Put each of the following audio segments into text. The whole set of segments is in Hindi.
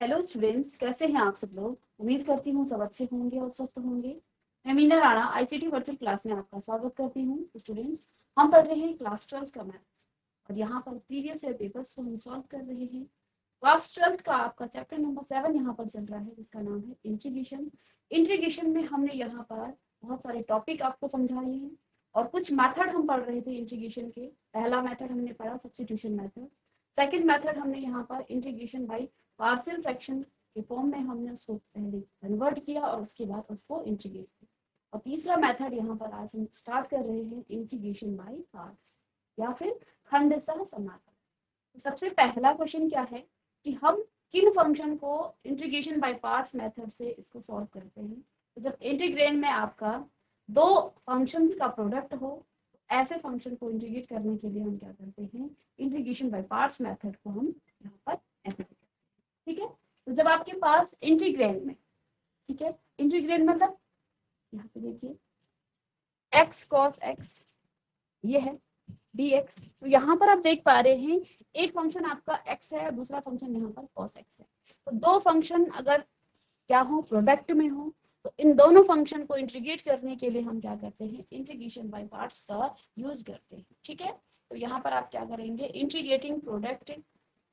हेलो स्टूडेंट्स, कैसे हैं आप सब लोग। उम्मीद करती हूँ सब अच्छे होंगे और स्वस्थ होंगे। मैं Meena Rana ICT virtual class में आपका स्वागत करती हूँ। स्टूडेंट्स, हम पढ़ रहे हैं क्लास 12 का मैथ्स और यहाँ पर प्रीवियस ईयर पेपर्स को हम सॉल्व कर रहे हैं। क्लास 12 का आपका चैप्टर नंबर 7 यहाँ पर चल रहा है, जिसका नाम है इंटीग्रेशन। इंटीग्रेशन में हमने यहाँ पर बहुत सारे टॉपिक आपको समझाए हैं और कुछ मेथड हम पढ़ रहे थे इंटीग्रेशन के। पहला मेथड हमने पढ़ा सब्स्टिट्यूशन मेथड। सेकेंड मेथड हमने यहाँ पर इंटीग्रेशन बाई पार्शियल फ्रैक्शन के फॉर्म में हमने उसको पहले कन्वर्ट किया और उसके बाद उसको इंटीग्रेट किया। और तीसरा मेथड यहाँ पर आज हम स्टार्ट कर रहे हैं इंटीग्रेशन बाय पार्ट्स या फिर खंडशः समाकलन। तो सबसे पहला क्वेश्चन क्या है कि हम किन फंक्शन को इंटीग्रेशन बाय पार्ट्स मेथड से इसको सॉल्व करते हैं। तो जब इंटीग्रेंड में आपका दो फंक्शंस का प्रोडक्ट हो, ऐसे फंक्शन को इंटीग्रेट करने के लिए हम क्या करते हैं, इंटीग्रेशन बाय पार्ट्स मेथड को हम यहाँ पर अप्लाई करते हैं। ठीक है, तो जब आपके पास इंटीग्रेंड में, ठीक है, इंटीग्रेंड मतलब यहाँ पे देखिए x cos x ये है dx। तो यहाँ पर आप देख पा रहे हैं एक फंक्शन आपका x है और दूसरा फंक्शन यहाँ पर cos x है। तो दो फंक्शन अगर क्या हो, प्रोडक्ट में हो, तो इन दोनों फंक्शन को इंटीग्रेट करने के लिए हम क्या करते हैं, इंटीग्रेशन बाय पार्ट्स का यूज करते हैं। ठीक है, तो यहाँ पर आप क्या करेंगे, integrating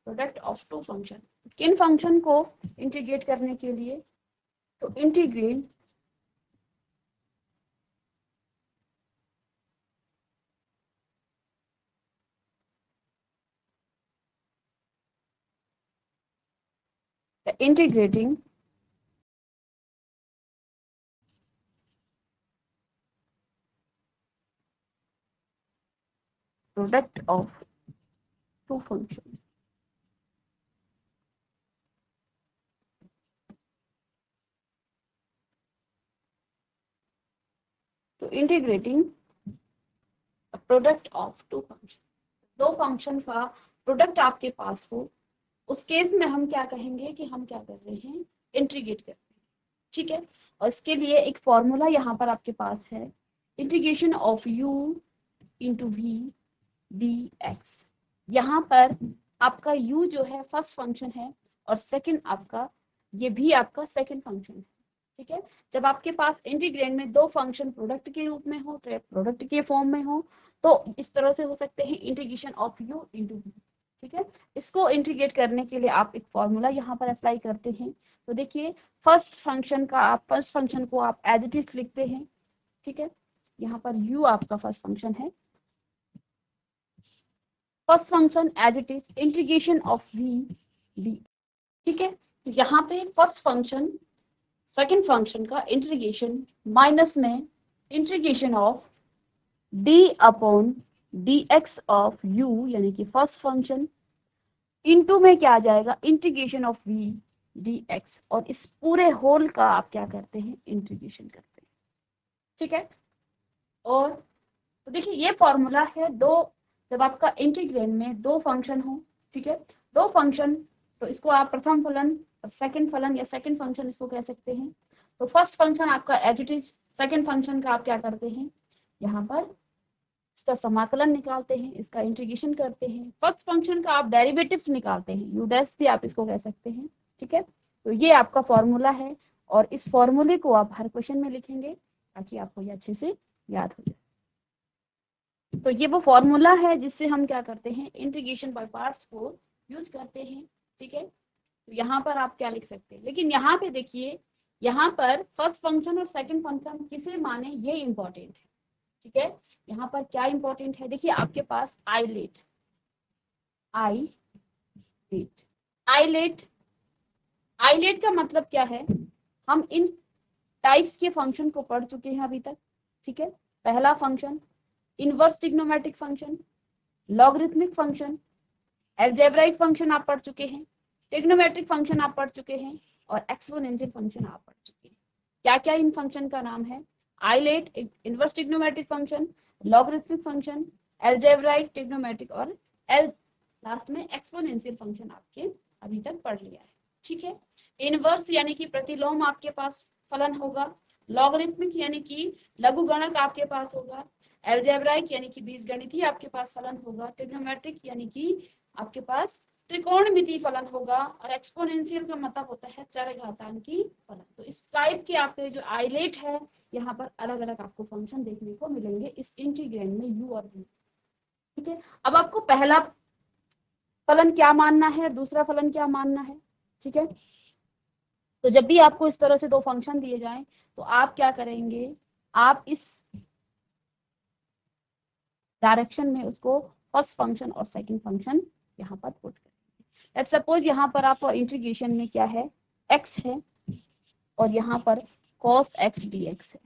product of two function. किन फंक्शन को इंटीग्रेट करने के लिए, तो integrate integrating product of two functions। तो integrating product of two function, दो फंक्शन का प्रोडक्ट आपके पास हो, उस केस में हम क्या कहेंगे कि हम क्या कर रहे हैं, इंटीग्रेट कर रहे हैं। ठीक है, और इसके लिए एक फॉर्मूला यहाँ पर आपके पास है, integration of u into v dx। यहाँ पर आपका u जो है फर्स्ट फंक्शन है और सेकंड आपका ये भी आपका सेकंड फंक्शन है। ठीक है, जब आपके पास इंटीग्रेंड में दो फंक्शन प्रोडक्ट के रूप में हो, प्रोडक्ट के फॉर्म में हो, तो इस तरह से हो सकते हैं integration of u into v। ठीक है, इसको इंटीग्रेट करने के लिए आप एक फॉर्मूला यहाँ पर अप्लाई करते हैं। तो देखिए फर्स्ट फंक्शन को आप एज इट इज लिखते हैं। ठीक है, यहाँ पर u आपका फर्स्ट फंक्शन है, first function as it is integration of v d। ठीक है, तो यहाँ पे फर्स्ट फंक्शन सेकंड फंक्शन का इंटीग्रेशन माइनस में integration of d upon dx of u यानी कि फर्स्ट फंक्शन इनटू में क्या आ जाएगा, इंटीग्रेशन ऑफ v dx, और इस पूरे होल का आप क्या करते हैं, इंटीग्रेशन करते हैं। ठीक है, और तो देखिए ये फॉर्मूला है दो, जब आपका इंटीग्रेंड में दो फंक्शन हो, ठीक है, दो फंक्शन, तो इसको आप प्रथम फलन और सेकंड फलन या सेकंड फंक्शन इसको कह सकते हैं। तो फर्स्ट फंक्शन आपका as it is, second function का आप क्या करते हैं, यहाँ पर इसका समाकलन निकालते हैं, इसका इंटीग्रेशन करते हैं। फर्स्ट फंक्शन का आप डेरिवेटिव निकालते हैं, यू डैश भी आप इसको कह सकते हैं। ठीक है, तो ये आपका फॉर्मूला है और इस फॉर्मूले को आप हर क्वेश्चन में लिखेंगे ताकि आपको ये अच्छे से याद हो जाए। तो ये वो फॉर्मूला है जिससे हम क्या करते हैं, इंटीग्रेशन बाय पार्ट्स को यूज करते हैं। ठीक है, तो यहाँ पर आप क्या लिख सकते हैं, लेकिन यहाँ पे देखिए, यहाँ पर फर्स्ट फंक्शन और सेकंड फंक्शन किसे माने, ये इंपॉर्टेंट है। ठीक है, यहाँ पर क्या इंपॉर्टेंट है, देखिए आपके पास आइलेट का मतलब क्या है, हम इन टाइप्स के फंक्शन को पढ़ चुके हैं अभी तक। ठीक है, पहला function inverse trigonometric function, logarithmic function, algebraic function आप पढ़ चुके हैं, ट्रिग्नोमेट्रिक फंक्शन आप पढ़ चुके हैं और एक्सपोनेंशियल फंक्शन आप पढ़ चुके हैं। क्या क्या इन फंक्शन का नाम है, ILATE inverse trigonometric function, logarithmic function, algebraic, trigonometric और लास्ट में एक्सपोनेंशियल फंक्शन आपके अभी तक पढ़ लिया है। ठीक है, इनवर्स यानी कि प्रतिलोम आपके पास फलन होगा, लॉगरिथमिक यानी कि लघुगणक आपके पास होगा, अलजेब्राइक यानी कि बीजगणितीय आपके पास फलन होगा, ट्रिग्नोमेट्रिक यानी कि आपके पास त्रिकोणमिति फलन होगा और एक्सपोनेंशियल का मतलब होता है चरघातांकी फलन। तो इस टाइप के आपके जो आइलेट है यहाँ पर अलग अलग आपको फंक्शन देखने को मिलेंगे इस इंटीग्रैंड में u और v। ठीक है, अब आपको पहला फलन क्या मानना है और दूसरा फलन क्या मानना है। ठीक है, तो जब भी आपको इस तरह से दो फंक्शन दिए जाएं तो आप क्या करेंगे, आप इस डायरेक्शन में उसको फर्स्ट फंक्शन और सेकंड फंक्शन यहाँ पर पुट करेंगे। लेट्स सपोज यहाँ पर आपको इंटीग्रेशन में क्या है, x है और यहाँ पर cos x dx है।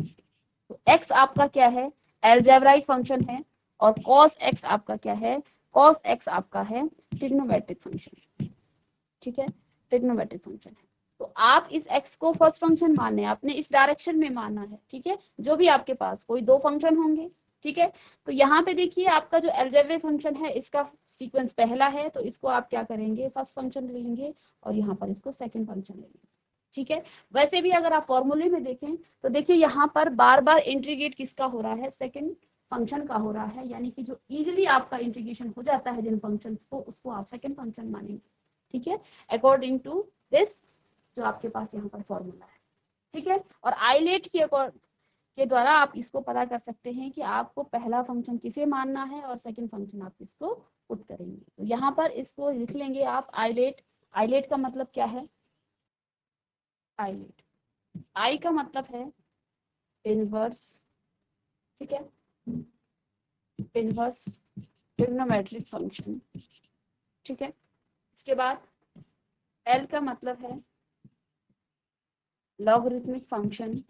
तो x आपका क्या है, अलजेब्राइक फंक्शन है और cos x आपका क्या है, cos x आपका है ट्रिग्नोमेट्रिक फंक्शन। ठीक है, ट्रिग्नोमेट्रिक फंक्शन है। तो आप इस x को फर्स्ट फंक्शन माने, आपने इस डायरेक्शन में माना है। ठीक है, जो भी आपके पास कोई दो फंक्शन होंगे। ठीक है, तो यहाँ पे देखिए आपका जो अलजेब्रिक फंक्शन है इसका सीक्वेंस पहला है, तो इसको आप क्या करेंगे, फर्स्ट फंक्शन लेंगे और यहाँ पर इसको सेकंड फंक्शन लेंगे। ठीक है, वैसे भी अगर आप फॉर्मूले में देखें तो देखिए यहाँ पर बार बार इंटीग्रेट किसका हो रहा है, सेकंड फंक्शन का हो रहा है, यानी कि जो इजीली आपका इंटीग्रेशन हो जाता है जिन फंक्शंस को, उसको आप सेकंड फंक्शन मानेंगे। ठीक है, अकॉर्डिंग टू दिस जो आपके पास यहाँ पर फॉर्मूला है। ठीक है, और आइलेट के द्वारा आप इसको पता कर सकते हैं कि आपको पहला फंक्शन किसे मानना है और सेकंड फंक्शन आप इसको पुट करेंगे। तो यहाँ पर इसको लिख लेंगे आप आइलेट। आइलेट का मतलब क्या है, आइलेट आई का मतलब है इनवर्स। ठीक है, इनवर्स ट्रिग्नोमेट्रिक फंक्शन। ठीक है, इसके बाद एल का मतलब है लॉगरिथमिक फंक्शन।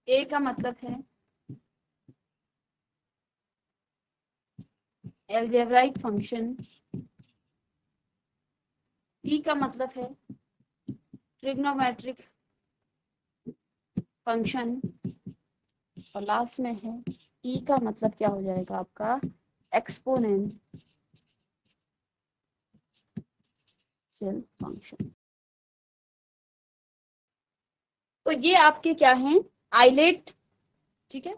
ए का मतलब है अलजेब्राइक फंक्शन। ई का मतलब है ट्रिग्नोमेट्रिक फंक्शन और लास्ट में है ई का मतलब क्या हो जाएगा आपका, एक्सपोनेंशियल फंक्शन। तो ये आपके क्या हैं, आइलेट। ठीक है,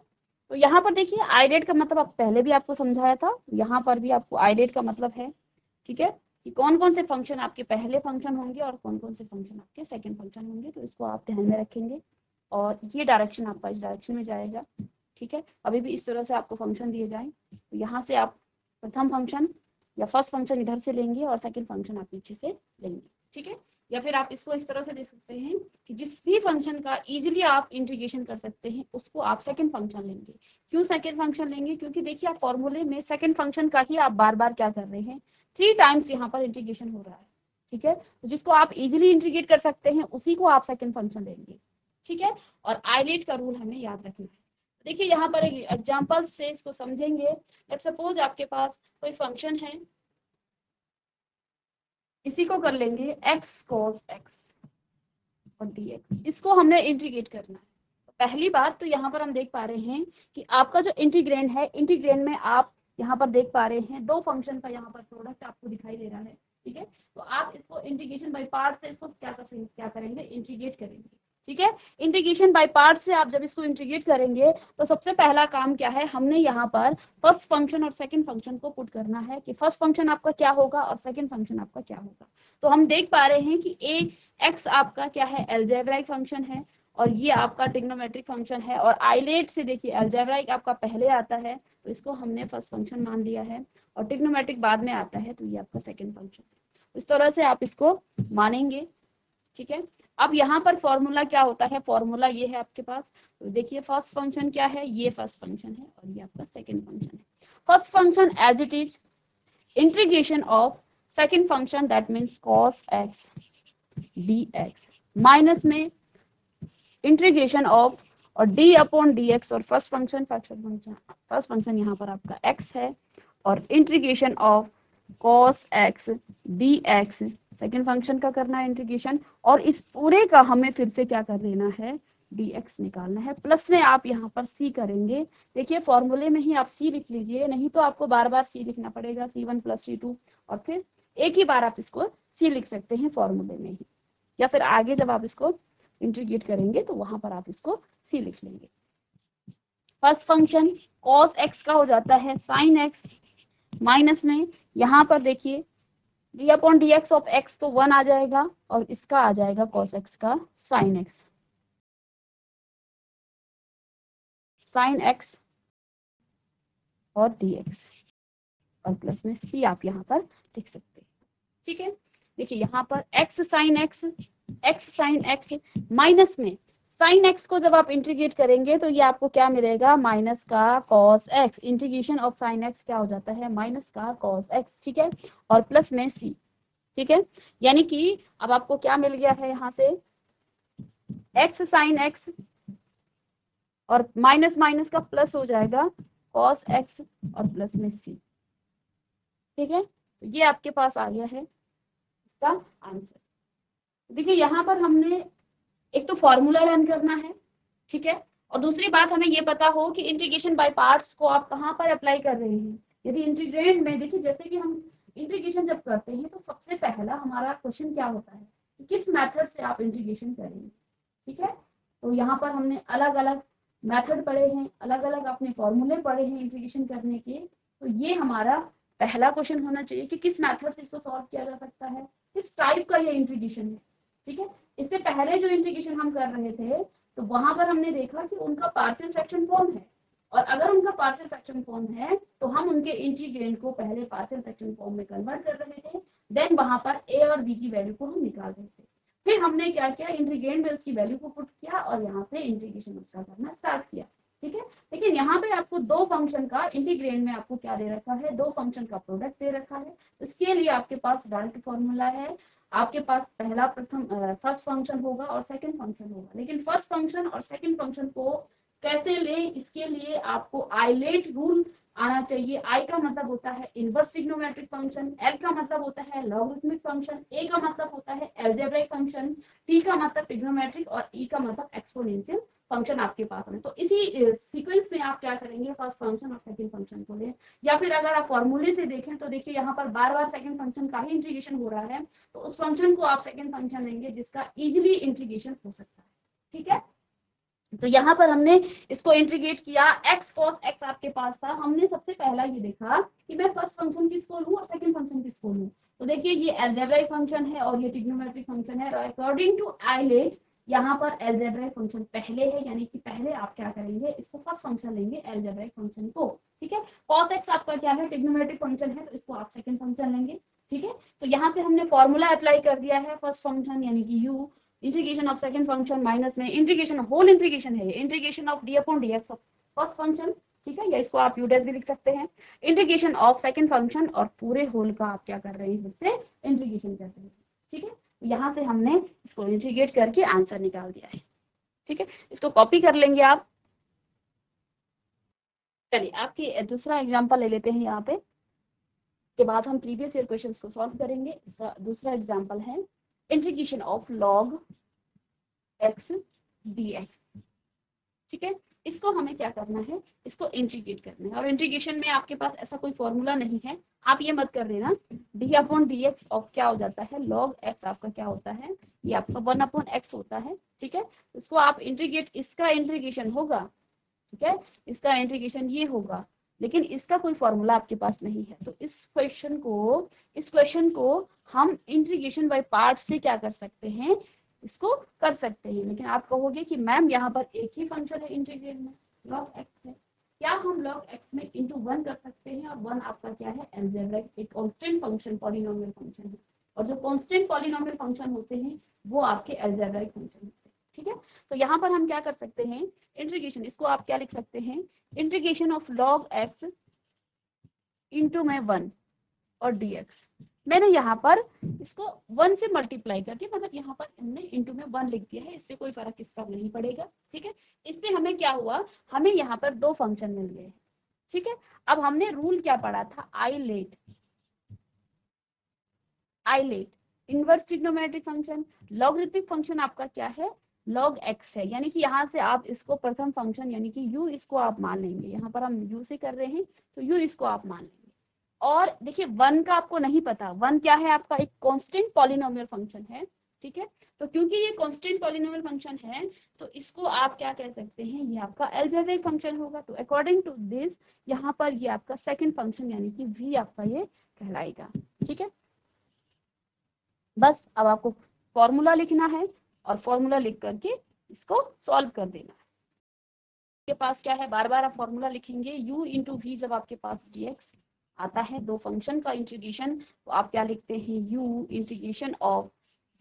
तो यहाँ पर देखिए आइलेट का मतलब आप पहले भी आपको समझाया था, यहाँ पर भी आपको आइलेट का मतलब है। ठीक है, कि कौन कौन से फंक्शन आपके पहले फंक्शन होंगे और कौन कौन से फंक्शन आपके सेकंड फंक्शन होंगे, तो इसको आप ध्यान में रखेंगे और ये डायरेक्शन आपका इस डायरेक्शन में जाएगा। ठीक है, अभी भी इस तरह से आपको फंक्शन दिए जाए तो यहाँ से आप प्रथम फंक्शन या फर्स्ट फंक्शन इधर से लेंगे और सेकंड फंक्शन आप पीछे से लेंगे। ठीक है, या फिर आप इसको इस तरह से देख सकते हैं कि जिस भी फंक्शन का इजीली आप इंटीग्रेशन कर सकते हैं उसको आप सेकंड फंक्शन लेंगे। क्यों सेकंड फंक्शन लेंगे, क्योंकि देखिए आप फॉर्मूले में सेकंड फंक्शन का ही आप बार बार क्या कर रहे हैं, 3 टाइम्स यहाँ पर इंटीग्रेशन हो रहा है। ठीक है, तो जिसको आप इजीली इंटीग्रेट कर सकते हैं उसी को आप सेकंड फंक्शन लेंगे। ठीक है, और आइलेट का रूल हमें याद रखना है। देखिए यहाँ पर एक एग्जांपल से इसको समझेंगे। लेट्स सपोज आपके पास कोई फंक्शन है, इसी को कर लेंगे x cos x और dx, इसको हमने इंटीग्रेट करना है। पहली बात तो यहाँ पर हम देख पा रहे हैं कि आपका जो इंटीग्रैंड है, इंटीग्रैंड में आप यहाँ पर देख पा रहे हैं दो फंक्शन का यहाँ पर प्रोडक्ट आपको दिखाई दे रहा है। ठीक है, तो आप इसको इंटीग्रेशन बाय पार्ट से इसको क्या करेंगे, इंटीग्रेट करेंगे। ठीक है, इंटीग्रेशन बाय पार्ट से आप जब इसको इंटीग्रेट करेंगे तो सबसे पहला काम क्या है, हमने यहाँ पर फर्स्ट फंक्शन और सेकंड फंक्शन को पुट करना है कि फर्स्ट फंक्शन आपका क्या होगा और सेकंड फंक्शन आपका क्या होगा। तो हम देख पा रहे हैं कि ए एक्स आपका क्या है, अलजेब्राइक फंक्शन है और ये आपका ट्रिग्नोमेट्रिक फंक्शन है। और आइलेट से देखिए अलजेब्राइक आपका पहले आता है तो इसको हमने फर्स्ट फंक्शन मान लिया है और ट्रिग्नोमेट्रिक बाद में आता है तो ये आपका सेकंड फंक्शन है। इस तरह से आप इसको मानेंगे। ठीक है, अब यहाँ पर फॉर्मूला क्या होता है, फॉर्मूला ये है आपके पास। तो देखिए फर्स्ट फंक्शन क्या है, ये फर्स्ट फंक्शन है और ये आपका सेकंड फंक्शन है। First function as it is integration of second function that means cos x dx minus में इंटीग्रेशन ऑफ और d अपॉन dx और फर्स्ट फंक्शन यहाँ पर आपका x है और integration of cos x dx second function का करना है इंटीग्रेशन और इस पूरे का हमें फिर से क्या कर देना है, dx निकालना है। प्लस में आप यहाँ पर c करेंगे। देखिए फॉर्मूले में ही आप c लिख लीजिए, नहीं तो आपको बार बार c लिखना पड़ेगा, c1 + c2 और फिर एक ही बार आप इसको c लिख सकते हैं फॉर्मूले में ही, या फिर आगे जब आप इसको इंटीग्रेट करेंगे तो वहां पर आप इसको c लिख लेंगे। फर्स्ट फंक्शन cos x का हो जाता है sin x माइनस में यहाँ पर देखिए D upon D x of x तो 1 आ जाएगा और इसका आ जाएगा कॉस एक्स का साइन एक्स, साइन एक्स और डी एक्स और प्लस में सी आप यहाँ पर लिख सकते हैं। ठीक है, देखिए यहाँ पर x साइन x माइनस में साइन x को जब आप इंटीग्रेट करेंगे तो ये आपको क्या मिलेगा, माइनस का cos x, integration of sine x क्या हो जाता है, माइनस का cos x। ठीक है, और प्लस में c। ठीक है, यानी कि अब आपको क्या मिल गया है यहाँ से, x साइन x और माइनस माइनस का प्लस हो जाएगा cos x और प्लस में c। ठीक है, तो ये आपके पास आ गया है इसका आंसर। देखिए यहाँ पर हमने एक तो फॉर्मूला लर्न करना है, ठीक है, और दूसरी बात हमें ये पता हो कि इंटीग्रेशन बाय पार्ट्स को आप कहाँ पर अप्लाई कर रहे हैं। यदि इंटीग्रेंड में, देखिए जैसे कि हम इंटीग्रेशन जब करते हैं तो सबसे पहला हमारा क्वेश्चन क्या होता है कि किस मेथड से आप इंटीग्रेशन करेंगे। ठीक है, तो यहाँ पर हमने अलग अलग मेथड पढ़े हैं, अलग अलग अपने फॉर्मूले पढ़े हैं इंटीग्रेशन करने के। तो ये हमारा पहला क्वेश्चन होना चाहिए कि किस मेथड से इसको सॉल्व किया जा सकता है, किस टाइप का ये इंटीग्रेशन है। ठीक है, इससे पहले जो इंटीग्रेशन हम कर रहे थे तो वहां पर हमने देखा कि उनका पार्शियल फ्रैक्शन फॉर्म है, और अगर उनका पार्शियल फ्रैक्शन फॉर्म है तो हम उनके इंटीग्रेंड को पहले पार्शियल फ्रैक्शन फॉर्म में कन्वर्ट कर रहे थे, देन वहां पर ए और बी की वैल्यू को हम निकाल रहे थे। फिर हमने क्या किया, इंटीग्रेंड में उसकी वैल्यू को पुट किया और यहाँ से इंटीग्रेशन उसका करना स्टार्ट किया। ठीक है, लेकिन यहाँ पे आपको दो फंक्शन का इंटीग्रेंड में आपको क्या दे रखा है, दो फंक्शन का प्रोडक्ट दे रखा है। इसके लिए आपके पास डायरेक्ट फॉर्मूला है, आपके पास पहला फर्स्ट फंक्शन होगा और सेकंड फंक्शन होगा। लेकिन फर्स्ट फंक्शन और सेकंड फंक्शन को कैसे ले, इसके लिए आपको आइलेट रूल आना चाहिए। आई का मतलब होता है इनवर्स ट्रिग्नोमेट्रिक फंक्शन, एल का मतलब होता है लॉगरिथमिक फंक्शन, ए का मतलब होता है अलजेब्रिक फंक्शन, टी का मतलब ट्रिग्नोमेट्रिक और ई का मतलब एक्सपोनेंशियल फंक्शन आपके पास है। तो इसी सीक्वेंस में आप क्या करेंगे, फर्स्ट फंक्शन और सेकंड फंक्शन को ले, या फिर अगर आप फॉर्मूले से देखें तो देखिए यहाँ पर बार बार सेकंड फंक्शन का ही इंटीग्रेशन हो रहा है, तो उस फंक्शन को आप सेकंड फंक्शन लेंगे जिसका इजीली इंटीग्रेशन हो सकता है। ठीक है, तो यहाँ पर हमने इसको इंटीग्रेट किया, x cos x आपके पास था, हमने सबसे पहला ये देखा कि मैं फर्स्ट फंक्शन किसको लूं और सेकंड फंक्शन किसको लूं। तो देखिए ये अलजेब्रिक फंक्शन है और ये ट्रिग्नोमेट्रिक फंक्शन है, अकॉर्डिंग टू आइलेट यहाँ पर अलजेब्रिक फंक्शन पहले है, यानी कि पहले आप क्या करेंगे, इसको फर्स्ट फंक्शन लेंगे अलजेब्रिक फंक्शन को। ठीक है, cos x आपका क्या है, ट्रिग्नोमेट्रिक फंक्शन है, तो इसको आप सेकंड फंक्शन लेंगे। ठीक है, तो यहाँ से हमने फॉर्मूला अप्लाई कर दिया है, फर्स्ट फंक्शन यानी कि u integration of second function minus में इंटीग्रेशन होल इंटीग्रेशन है, integration of D upon D x of first function. ठीक है, या इसको आप यू डैश भी लिख सकते हैं, इंटीग्रेशन ऑफ सेकंड फंक्शन और पूरे होल का आप क्या कर रहे हैं, फिर से इंटीग्रेशन कर रहे हैं। ठीक है, यहाँ से हमने इसको इंटीग्रेट करके आंसर निकाल दिया है। ठीक है, इसको कॉपी कर लेंगे आप। चलिए आपकी दूसरा एग्जाम्पल ले लेते हैं यहाँ पे, के बाद हम प्रीवियस ईयर क्वेश्चंस को सॉल्व करेंगे। इसका दूसरा एग्जाम्पल है integration of log x D x. ठीक है, इसको हमें क्या करना है, इसको इंटीग्रेट करना है, और इंटीग्रेशन में आपके पास ऐसा कोई फॉर्मूला नहीं है, आप ये मत कर देना D upon D x of क्या हो जाता है, लॉग एक्स आपका क्या होता है, ये आपका 1 अपॉन एक्स होता है। ठीक है, इसको आप इंटीग्रेट, इसका इंटीग्रेशन होगा, ठीक है, इसका इंटीग्रेशन ये होगा, लेकिन इसका कोई फॉर्मूला आपके पास नहीं है। तो इस क्वेश्चन को हम इंटीग्रेशन बाय पार्ट से क्या कर सकते हैं, इसको कर सकते हैं। लेकिन आप कहोगे कि मैम यहाँ पर एक ही फंक्शन है इंटीग्रेट में, log x है, क्या हम log x में इंटू 1 कर सकते हैं, और 1 आपका क्या है, अलजेब्रिक एक कांस्टेंट फंक्शन, पॉलिनोमियल फंक्शन है, और जो कांस्टेंट पॉलिनोमियल फंक्शन होते हैं वो आपके अलजेब्रिक फंक्शन होते हैं। ठीक है, तो यहाँ पर हम क्या कर सकते हैं, इंटीग्रेशन, इसको आप क्या लिख सकते हैं, integration of log x into में 1 और dx। मैंने यहाँ पर इसको 1 से मल्टीप्लाई कर दिया, मतलब यहाँ पर हमने इंटू में 1 लिख दिया है, इससे कोई फर्क इस पर नहीं पड़ेगा। ठीक है, इससे हमें क्या हुआ, हमें यहाँ पर दो फंक्शन मिल गए। ठीक है, अब हमने रूल क्या पढ़ा था, ILATE inverse trigonometric function, logarithmic function आपका क्या है, log x है, यानी कि यहाँ से आप इसको प्रथम फंक्शन यानी कि u इसको आप मान लेंगे, यहाँ पर हम u से कर रहे हैं तो u इसको आप मान लेंगे। और देखिए 1 का आपको नहीं पता, 1 क्या है, आपका एक कांस्टेंट पॉलिनोमियल फंक्शन है। ठीक है, तो क्योंकि ये कांस्टेंट पॉलिनोमियल फंक्शन है तो इसको आप क्या कह सकते हैं, ये आपका अलजेब्रिक फंक्शन होगा। तो अकॉर्डिंग टू दिस यहाँ पर ये आपका सेकंड फंक्शन यानी कि v आपका ये कहलाएगा। ठीक है, बस अब आपको फॉर्मूला लिखना है और फॉर्मूला लिख करके इसको सॉल्व कर देना है। आपके पास क्या है, बार बार आप फॉर्मूला लिखेंगे, u इंटू वी जब आपके पास dx आता है, दो फंक्शन का इंटीग्रेशन, तो आप क्या लिखते हैं, u integration of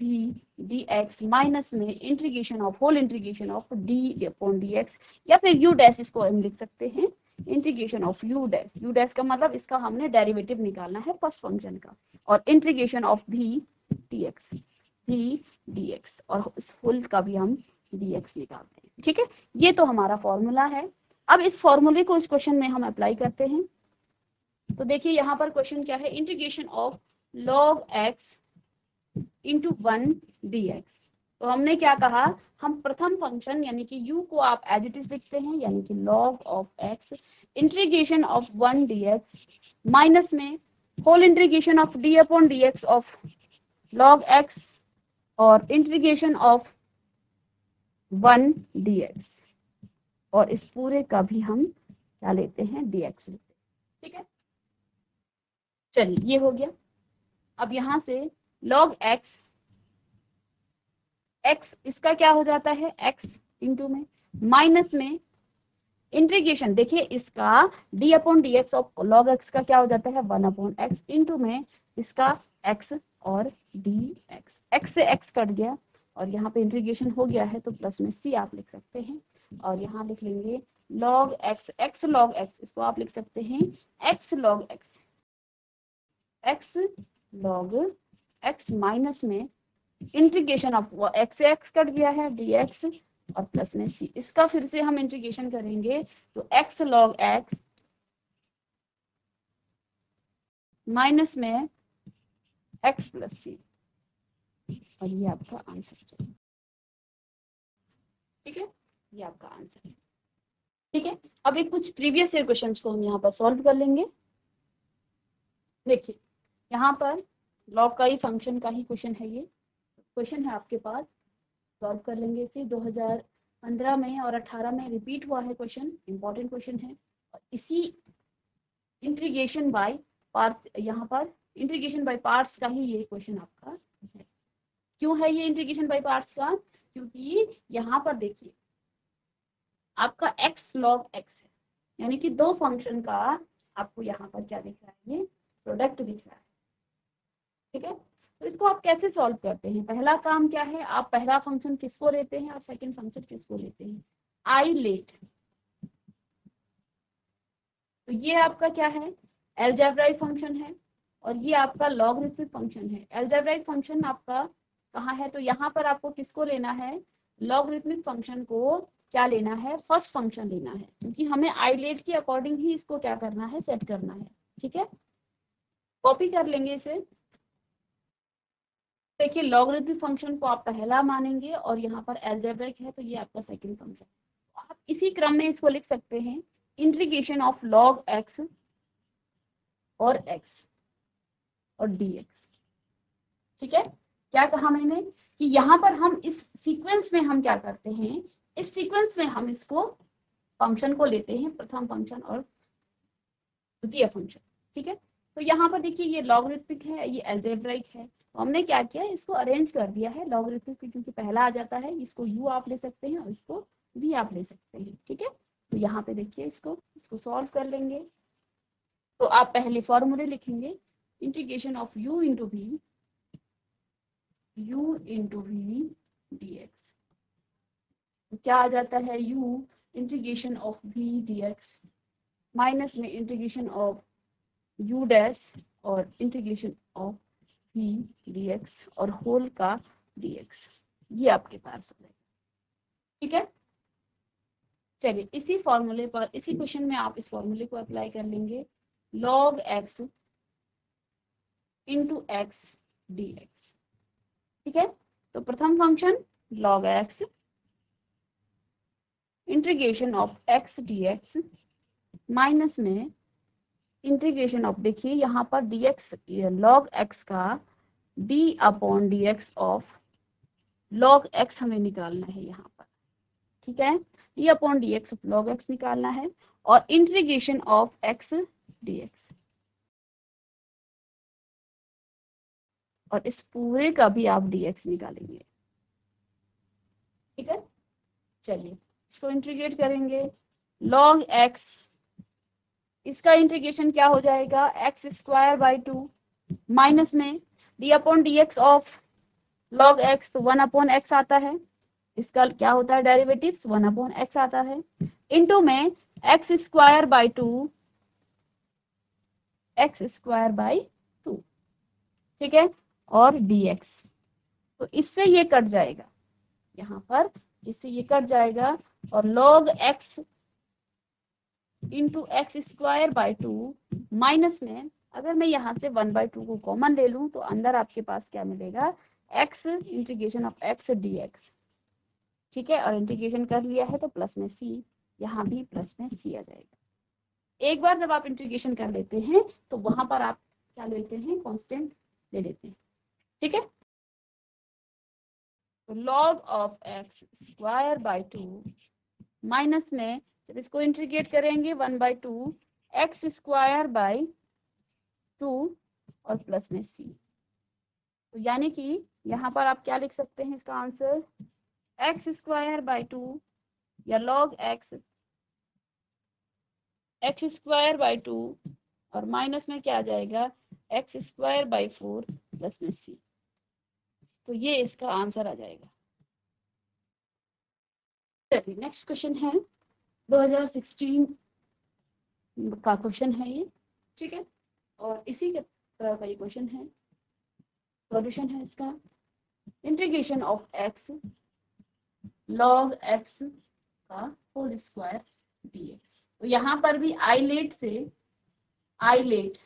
v dx minus में integration of whole integration of d upon dx, या फिर u डैश इसको हम लिख सकते हैं इंटीग्रेशन ऑफ u डैश का मतलब इसका हमने डेरिवेटिव निकालना है फर्स्ट फंक्शन का, और इंटीग्रेशन ऑफ v dx और इस होल का भी हम dx निकालते हैं। ठीक है, ये तो हमारा फॉर्मूला है। अब इस फॉर्मूले को इस क्वेश्चन में हम अप्लाई करते हैं। तो देखिए यहाँ पर क्वेश्चन क्या है, integration of log x into 1 dx। तो हमने क्या कहा, हम प्रथम फंक्शन यानी कि u को आप एज इट इज लिखते हैं, यानी कि log of x integration of 1 dx minus में whole integration of d upon dx of log x और इंटीग्रेशन ऑफ 1 dx, और इस पूरे का भी हम क्या लेते हैं, dx लेते हैं। ठीक है, चलिए ये हो गया। अब यहां से log x इसका क्या हो जाता है, x इंटू में माइनस में इंटीग्रेशन, देखिए इसका d upon D x of log x का क्या हो जाता है 1 अपॉन x इंटू में इसका x और dx, x से x कट गया और यहाँ पे इंटीग्रेशन हो गया है तो प्लस में c आप लिख सकते हैं, और यहाँ लिख लेंगे log x log x, इसको आप लिख सकते हैं x log x माइनस में इंटीग्रेशन ऑफ x से x कट गया है dx और प्लस में c, इसका फिर से हम इंटीग्रेशन करेंगे तो x log x माइनस में x प्लस c, और ये आपका आंसर है। ठीक है, ये आपका आंसर है। ठीक है, अब एक कुछ प्रीवियस ईयर क्वेश्चंस को हम यहाँ पर सॉल्व कर लेंगे। देखिए यहाँ पर लॉग का ही फंक्शन का ही क्वेश्चन है, ये क्वेश्चन है आपके पास, सॉल्व कर लेंगे इसे। 2015 में और 18 में रिपीट हुआ है क्वेश्चन, इंपॉर्टेंट क्वेश्चन है। और इसी इंटीग्रेशन बाय पार्ट्स, यहाँ पर इंटीग्रेशन बाय पार्ट्स का ही ये क्वेश्चन आपका है। क्यों है ये इंटीग्रेशन बाय पार्ट्स का, क्योंकि यहाँ पर देखिए आपका x log x है, यानी कि दो फंक्शन का आपको यहाँ पर क्या दिख रहा है, ये प्रोडक्ट दिख रहा है। ठीक है, तो इसको आप कैसे सॉल्व करते हैं, पहला काम क्या है, आप पहला फंक्शन किसको लेते हैं और सेकंड फंक्शन किसको लेते हैं, आई लेट। तो ये आपका क्या है, अलजेब्राइक फंक्शन है, और ये आपका लॉगरिथमिक फंक्शन है। अलजेब्राइक फंक्शन आपका कहाँ है, तो यहाँ पर आपको किसको लेना है, लॉगरिथमिक फंक्शन को क्या लेना है, फर्स्ट फंक्शन लेना है, क्योंकि हमें आई लेट के अकॉर्डिंग ही इसको क्या करना है, सेट करना है। ठीक है, कॉपी कर लेंगे इसे। देखिए लॉगरिथमिक फंक्शन को आप पहला मानेंगे और यहाँ पर अलजेब्रिक है तो ये आपका सेकंड फंक्शन। आप इसी क्रम में इसको लिख सकते हैं, इंटीग्रेशन ऑफ log x और x और dx। ठीक है, क्या कहा मैंने कि यहाँ पर हम इस सीक्वेंस में हम क्या करते हैं, इस सीक्वेंस में हम इसको फंक्शन को लेते हैं, प्रथम फंक्शन और द्वितीय फंक्शन। ठीक है, तो यहाँ पर देखिए ये लॉगरिथमिक है, ये अलजेब्रिक है, तो हमने क्या किया, इसको अरेंज कर दिया है लॉगरिथमिक, क्योंकि पहला आ जाता है, इसको u आप ले सकते हैं और इसको v आप ले सकते हैं। ठीक है, तो यहाँ पे देखिए इसको सॉल्व कर लेंगे। तो आप पहले फॉर्मूले लिखेंगे, integration of u into v dx, तो क्या आ जाता है, u integration of v dx minus में इंटीग्रेशन ऑफ u डैश और इंटीग्रेशन ऑफ v dx और होल का dx, ये आपके पास है। ठीक है, चलिए इसी फॉर्मूले पर, इसी क्वेश्चन में आप इस फॉर्मूले को अप्लाई कर लेंगे, log x into x dx। ठीक है, तो प्रथम function log x integration of x dx minus में इंटीग्रेशन ऑफ, देखिए यहाँ पर dx log x का d upon dx of log x हमें निकालना है यहाँ पर। ठीक है, d upon dx of log x निकालना है और इंटीग्रेशन ऑफ x dx, और इस पूरे का भी आप dx निकालेंगे। ठीक है, चलिए इसको इंटीग्रेट करेंगे। log x, इसका इंटीग्रेशन क्या हो जाएगा, एक्स स्क्वायर बाई 2 माइनस में d upon D x of log x, तो 1 अपॉन एक्स आता है, इसका क्या होता है डेरिवेटिव्स 1 अपॉन एक्स आता है, इनटू में x square by 2, x square by 2, ठीक है, और dx, तो इससे ये कट जाएगा, यहाँ पर इससे ये कट जाएगा, और log x into x square by 2 minus में, अगर मैं यहाँ से 1/2 को कॉमन ले लूं तो अंदर आपके पास क्या मिलेगा, x integration of x dx, ठीक है, और इंटीग्रेशन कर लिया है तो प्लस में c, यहाँ भी प्लस में c आ जाएगा। एक बार जब आप इंटीग्रेशन कर लेते हैं तो वहां पर आप क्या लेते हैं, कांस्टेंट ले लेते हैं। ठीक है, तो log of x square by 2 minus में जब इसको इंटीग्रेट करेंगे 1/2 एक्स स्क्वायर बाई 2 और प्लस में c, तो यानी कि यहाँ पर आप क्या लिख सकते हैं, इसका आंसर एक्स स्क्वायर बाई 2 या log x x square by 2 और माइनस में क्या आ जाएगा, एक्स स्क्वायर बाई 4 प्लस में c, तो ये इसका आंसर आ जाएगा। चलिए नेक्स्ट क्वेश्चन है 2016 का क्वेश्चन है ये, ठीक है, और इसी के तरह का ये क्वेश्चन है, सॉल्यूशन है इसका, integration of x log x का होल स्क्वायर dx, तो यहाँ पर भी आइलेट से आइलेट,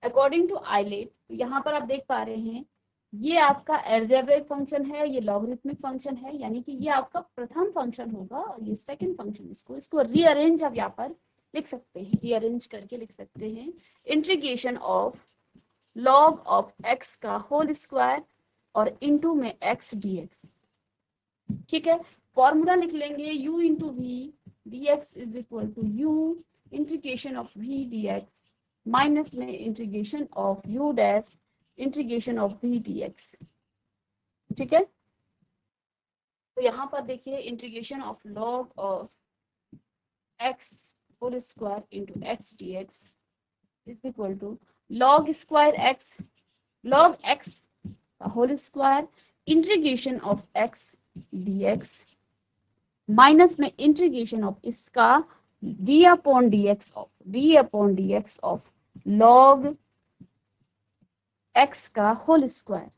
अकॉर्डिंग टू आइलेट, तो यहाँ पर आप देख पा रहे हैं ये आपका अलजेब्रिक फंक्शन है, ये लॉगरिथमिक फंक्शन है, यानी कि ये आपका प्रथम फंक्शन होगा और ये सेकंड फंक्शन, इसको रीअरेंज आप यहाँ पर लिख सकते हैं, रीअरेंज करके लिख सकते हैं, integration of log of x का होल स्क्वायर और इनटू में x dx, ठीक है, फॉर्मूला लिख लेंगे u into v dx is equal to u integration of v dx minus में integration of u dash integration of v dx, ठीक है, तो यहाँ पर देखिए integration of log of x whole square into x dx is equal to log square x, log x का whole square integration of x dx minus में इंटीग्रेशन ऑफ इसका d upon dx of log x का whole square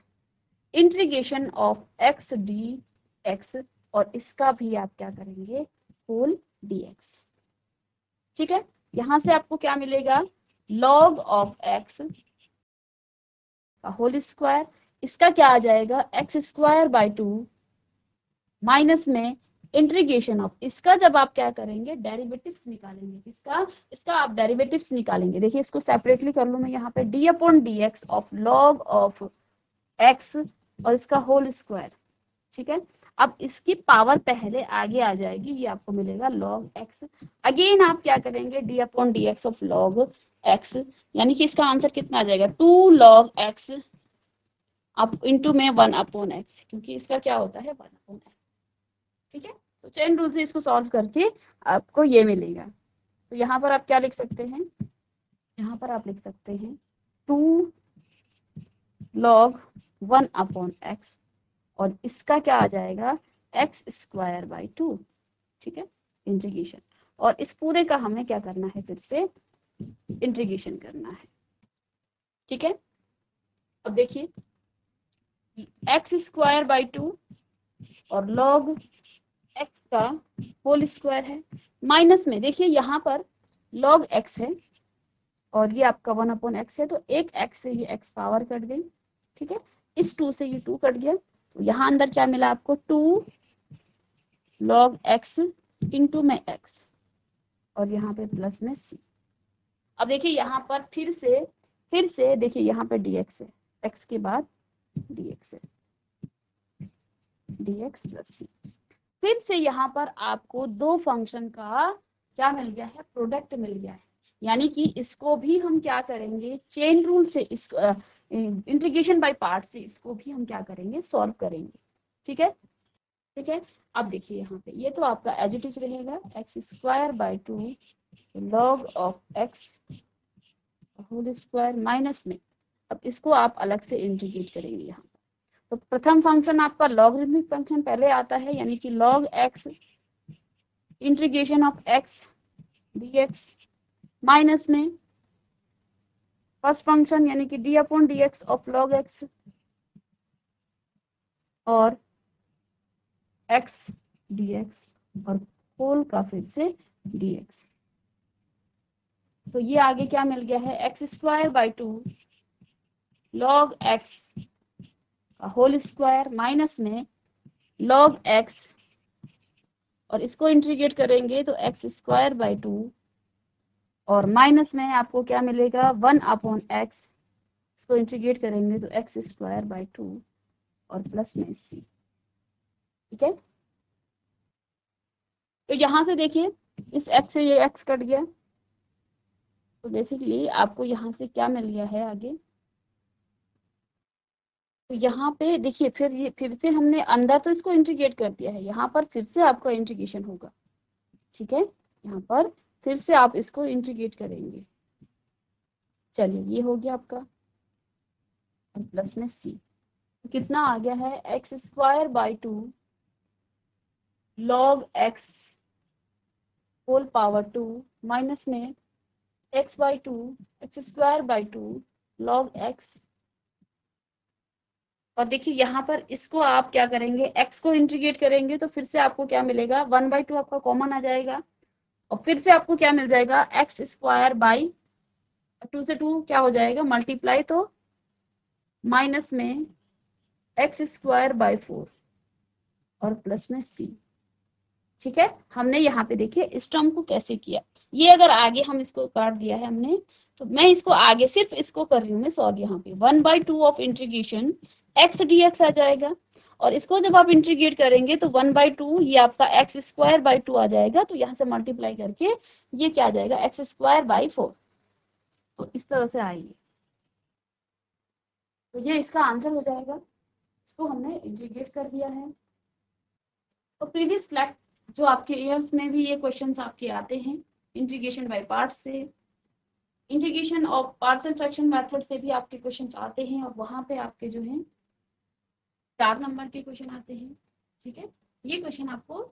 integration of x dx, और इसका भी आप क्या करेंगे, होल dx, ठीक है, यहां से आपको क्या मिलेगा, log ऑफ x का होल स्क्वायर, इसका क्या आ जाएगा, एक्स स्क्वायर बाई 2 माइनस में इंटीग्रेशन ऑफ इसका, जब आप क्या करेंगे डेरिवेटिव्स निकालेंगे, इसका आप डेरिवेटिव्स निकालेंगे, देखिए इसको सेपरेटली कर लूं मैं यहाँ पे, d upon dx of log of x और इसका होल स्क्वायर, ठीक है, अब इसकी पावर पहले आगे आ जाएगी, ये आपको मिलेगा log x, अगेन आप क्या करेंगे d upon dx of log x, यानी कि इसका आंसर कितना आ जाएगा 2 log x अब इंटू में 1 अपॉन x, क्योंकि इसका क्या होता है 1 अपॉन x, ठीक है, तो चेन रूल से इसको सॉल्व करके आपको ये मिलेगा, तो यहाँ पर आप क्या लिख सकते हैं, यहाँ पर आप लिख सकते हैं 2 log 1 अपॉन x और इसका क्या आ जाएगा एक्स स्क्वायर बाई 2, ठीक है, इंटीग्रेशन, और इस पूरे का हमें क्या करना है, फिर से इंटीग्रेशन करना है, ठीक है, अब देखिए एक्स स्क्वायर बाई 2 और log x का होल स्क्वायर है, माइनस में देखिए यहाँ पर log x है और ये आपका 1 अपॉन एक्स है, तो एक x से ये x पावर कट गई, ठीक है, इस 2 से ये 2 कट गया, तो यहाँ अंदर क्या मिला आपको 2 log x इंटू में x और यहाँ पे प्लस में c, अब देखिए यहाँ पर फिर से देखिए यहाँ पे dx है, x के बाद dx है, dx प्लस c, फिर से यहाँ पर आपको दो फंक्शन का क्या मिल गया है, प्रोडक्ट मिल गया है, यानी कि इसको भी हम क्या करेंगे, चेन रूल से, इसको इंटीग्रेशन बाय पार्ट से इसको भी हम क्या करेंगे, सॉल्व करेंगे। ठीक है, ठीक है। अब देखिए यहाँ पे ये तो आपका एज इट इज रहेगा, x square by 2 log of x whole square minus में, अब इसको आप अलग से इंटीग्रेट करेंगे यहाँ। तो प्रथम फंक्शन आपका लॉगरिथमिक फंक्शन पहले आता है, यानी कि log x integration of x dx minus में फर्स्ट फंक्शन यानी कि d upon dx of log x और x dx और होल का फिर से dx। तो ये आगे क्या मिल गया है, x square by 2 log x का होल स्क्वायर माइनस में लॉग एक्स, और इसको इंटीग्रेट करेंगे तो एक्स स्क्वायर बाई 2 और माइनस में आपको क्या मिलेगा 1 अपॉन एक्स, इसको इंटीग्रेट करेंगे तो एक्स स्क्वायर बाई 2 और प्लस में सी। ठीक है, तो यहां से देखिए इस एक्स से ये एक्स कट गया, तो बेसिकली आपको यहाँ से क्या मिल गया है आगे, तो यहाँ पे देखिए फिर से हमने अंदर तो इसको इंटीग्रेट कर दिया है, यहाँ पर फिर से आपका इंटीग्रेशन होगा। ठीक है, यहाँ पर फिर से आप इसको इंटीग्रेट करेंगे। चलिए ये हो गया आपका, और प्लस में सी, तो कितना आ गया है x square by 2 log x whole power 2 minus में x by 2 x square by 2 log x. और देखिए यहाँ पर इसको आप क्या करेंगे, x को इंटीग्रेट करेंगे तो फिर से आपको क्या मिलेगा 1/2 आपका कॉमन आ जाएगा, और फिर से आपको क्या मिल जाएगा एक्स स्क्वायर बाई 2 से 2 क्या हो जाएगा मल्टीप्लाई, तो माइनस में एक्स स्क्वायर बाई 4 और प्लस में c। ठीक है, हमने यहाँ पे देखिए इस टर्म को कैसे किया, ये अगर आगे हम इसको काट दिया है हमने, तो मैं इसको आगे सिर्फ इसको कर रही हूँ मैं सॉल्व, यहाँ पे 1/2 ऑफ इंटीग्रेशन एक्स dx आ जाएगा, और इसको जब आप इंटीग्रेट करेंगे तो 1/2 ये आपका एक्स स्क्वायर बाई 2 आ जाएगा, तो यहाँ से मल्टीप्लाई करके ये क्या आ जाएगा एक्स स्क्वायर बाई 4। तो इस तरह से आएगी, तो ये इसका आंसर हो जाएगा, इसको हमने इंटीग्रेट कर दिया है। तो प्रीवियस जो आपके ईयर्स में भी ये क्वेश्चंस आपके आते हैं इंटीग्रेशन बाय पार्ट से, integration of partial fraction method से भी आपके क्वेश्चंस आते हैं, और वहां पे आपके जो है 4 नंबर के क्वेश्चन आते हैं। ठीक है, ये क्वेश्चन आपको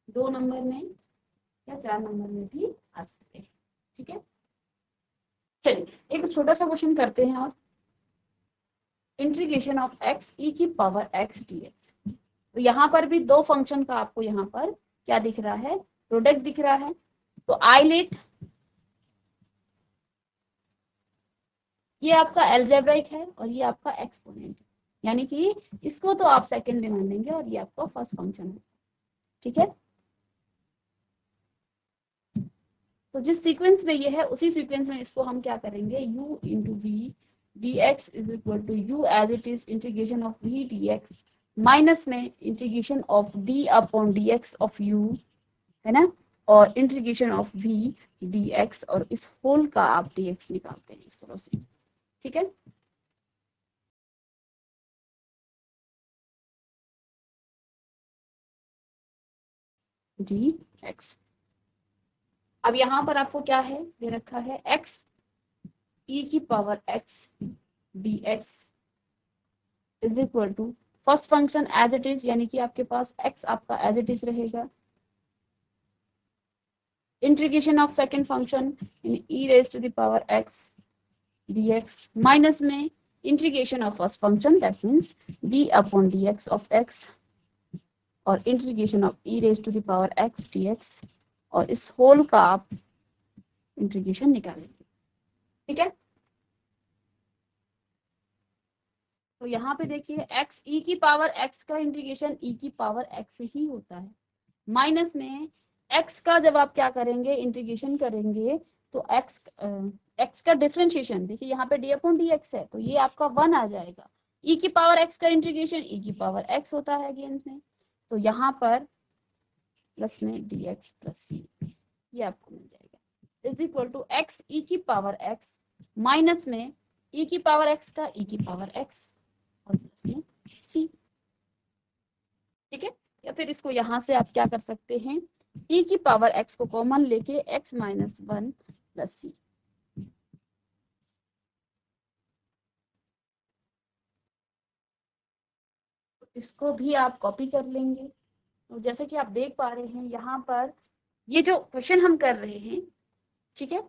2 नंबर में या 4 नंबर में भी आ सकते हैं। ठीक है, चलिए एक छोटा सा क्वेश्चन करते हैं, और इंटीग्रेशन ऑफ एक्स ई की पावर एक्स dx। तो यहाँ पर भी 2 फंक्शन का आपको यहाँ पर क्या दिख रहा है, प्रोडक्ट दिख रहा है। तो आइलेट ये आपका एल्जेब्राइक है और ये आपका एक्सपोनेंट है, यानी कि इसको तो आप सेकंड में मानेंगे और ये आपका फर्स्ट फंक्शन है। ठीक है, तो जिस सीक्वेंस में ये है उसी सीक्वेंस में इसको हम क्या करेंगे u into v dx is equal to u as it is integration of v dx minus में integration of d upon dx of u, है ना, और इंटीग्रेशन ऑफ v dx, और इस होल का आप dx निकालते हैं इस तरह से। ठीक है, dx। अब यहाँ पर आपको क्या है दे रखा है x e की power x dx is equal to first function as it is, यानी कि आपके पास x आपका एज इट इज रहेगा, integration of second function in e raise to the power x dx minus में integration of first function that means d upon dx of x, और integration of e raise to the power x dx, और इस होल का आप इंटीग्रेशन निकालेंगे। ठीक है, तो यहाँ पे देखिए x e की पावर x का इंटीग्रेशन e की पावर x से ही होता है, माइनस में x का जब आप क्या करेंगे इंटीग्रेशन करेंगे तो x का डिफरेंशिएशन देखिए यहाँ पे d अपॉन dx है, तो ये आपका 1 आ जाएगा, e की पावर x का इंटीग्रेशन e की पावर x होता है अगेन में, तो यहाँ पर प्लस में dx प्लस c ये आपको मिल जाएगा। इज इक्वल टू एक्स ई की पावर एक्स माइनस में ई की पावर एक्स का ई की पावर एक्स और प्लस में सी। ठीक है, या फिर इसको यहां से आप क्या कर सकते हैं, ई की पावर एक्स को कॉमन लेके एक्स माइनस वन प्लस सी। इसको भी आप कॉपी कर लेंगे। तो जैसे कि आप देख पा रहे हैं यहाँ पर ये जो क्वेश्चन हम कर रहे हैं, ठीक है,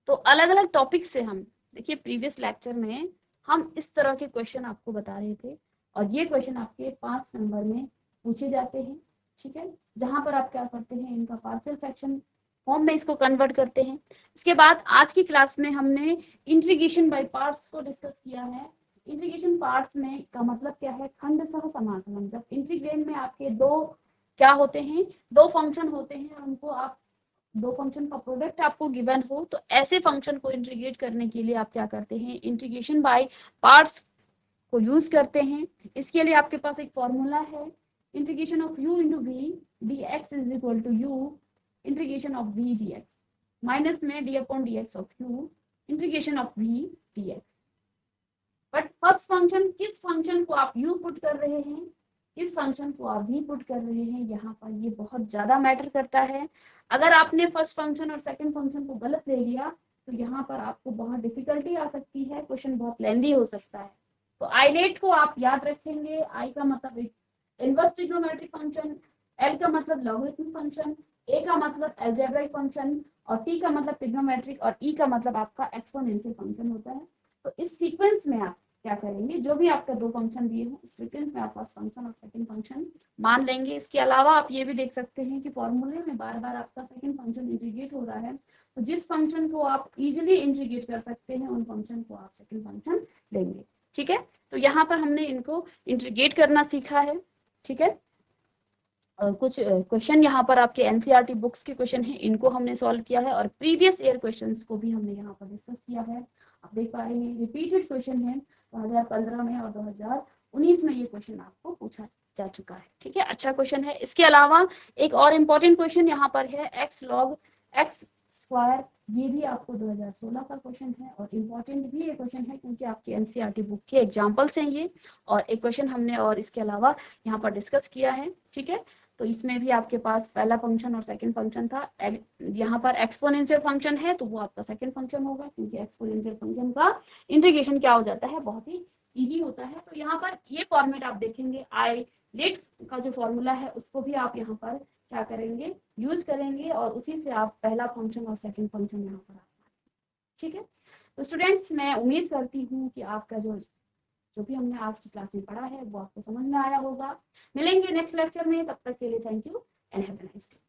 तो अलग अलग टॉपिक से हम देखिए प्रीवियस लेक्चर में हम इस तरह के क्वेश्चन आपको बता रहे थे और ये क्वेश्चन आपके 5 नंबर में पूछे जाते हैं। ठीक है, जहां पर आप क्या करते हैं, इनका पार्शियल फ्रैक्शन फॉर्म में इसको कन्वर्ट करते हैं। इसके बाद आज की क्लास में हमने इंटीग्रेशन बाय पार्ट्स को डिस्कस किया है। इंटीग्रेशन पार्ट्स में का मतलब क्या है, खंड सह समाकलन। जब इंटीग्रेंड में आपके दो क्या होते हैं, दो फंक्शन होते हैं, उनको आप दो फंक्शन का प्रोडक्ट आपको गिवन हो तो ऐसे फंक्शन को इंटीग्रेट करने के लिए आप क्या करते हैं, इंटीग्रेशन बाय पार्ट्स को यूज करते हैं। इसके लिए आपके पास एक फॉर्मूला है, integration of u into v d x is equal to u integration of v dx minus में d upon dx of u integration of v dx। But first function, किस फंक्शन को आप u पुट कर रहे हैं, किस फंक्शन को आप v पुट कर रहे हैं, यहाँ पर ये बहुत ज्यादा मैटर करता है। अगर आपने फर्स्ट फंक्शन और सेकंड फंक्शन को गलत ले लिया तो यहाँ पर आपको बहुत डिफिकल्टी आ सकती है, क्वेश्चन बहुत लेंदी हो सकता है। तो आइलेट को आप याद रखेंगे, आई का मतलब एक इनवर्स ट्रिग्नोमेट्रिक फंक्शन, एल का मतलब लॉगरिथमिक फंक्शन, ए का मतलब अलजेब्रिक फंक्शन और टी का मतलब ट्रिग्नोमेट्रिक और ई का मतलब आपका एक्सपोनेंशियल फंक्शन होता है। तो इस सीक्वेंस में आप क्या करेंगे, जो भी आपका दो फंक्शन दिए हो इस सीक्वेंस में आप फर्स्ट फंक्शन और सेकंड फंक्शन मान लेंगे। इसके अलावा आप ये भी देख सकते हैं कि फॉर्मूले में बार बार आपका सेकंड फंक्शन इंटीग्रेट हो रहा है, तो जिस फंक्शन को आप इजीली इंटीग्रेट कर सकते हैं उन फंक्शन को आप सेकंड फंक्शन लेंगे। ठीक है, तो यहाँ पर हमने इनको इंटीग्रेट करना सीखा है। ठीक है, और कुछ क्वेश्चन यहाँ पर आपके एनसीईआरटी बुक्स के क्वेश्चन हैं, इनको हमने सॉल्व किया है और प्रीवियस ईयर क्वेश्चंस को भी हमने यहाँ पर डिस्कस किया है। आप देख पा रहे हैं रिपीटेड क्वेश्चन है 2015 में और 2019 में ये क्वेश्चन आपको पूछा जा चुका है। ठीक है, अच्छा क्वेश्चन है। इसके अलावा एक और इम्पोर्टेंट क्वेश्चन यहाँ पर है एक्स लॉग एक्स स्क्वायर, ये भी आपको 2016 का क्वेश्चन है और इम्पोर्टेंट भी ये क्वेश्चन है क्योंकि आपके एनसीईआरटी बुक के एग्जाम्पल्स हैं ये। और एक क्वेश्चन हमने और इसके अलावा यहाँ पर डिस्कस किया है। ठीक है, तो इसमें भी आपके पास पहला फंक्शन और सेकंड फंक्शन था। यहाँ पर एक्सपोनेंशियल फंक्शन है तो वो आपका सेकंड फंक्शन होगा क्योंकि एक्सपोनेंशियल फंक्शन का इंटीग्रेशन क्या हो जाता है, बहुत ही इजी होता है। तो यहाँ पर ये फॉर्मेट आप देखेंगे, आई लेट का जो फॉर्मूला है उसको भी आप यहाँ पर क्या करेंगे, यूज करेंगे और उसी से आप पहला फंक्शन और सेकंड फंक्शन यहाँ पर। ठीक है, तो स्टूडेंट्स मैं उम्मीद करती हूँ कि आपका जो भी हमने आज की क्लास में पढ़ा है वो आपको समझ में आया होगा। मिलेंगे नेक्स्ट लेक्चर में, तब तक के लिए thank you and have a nice day.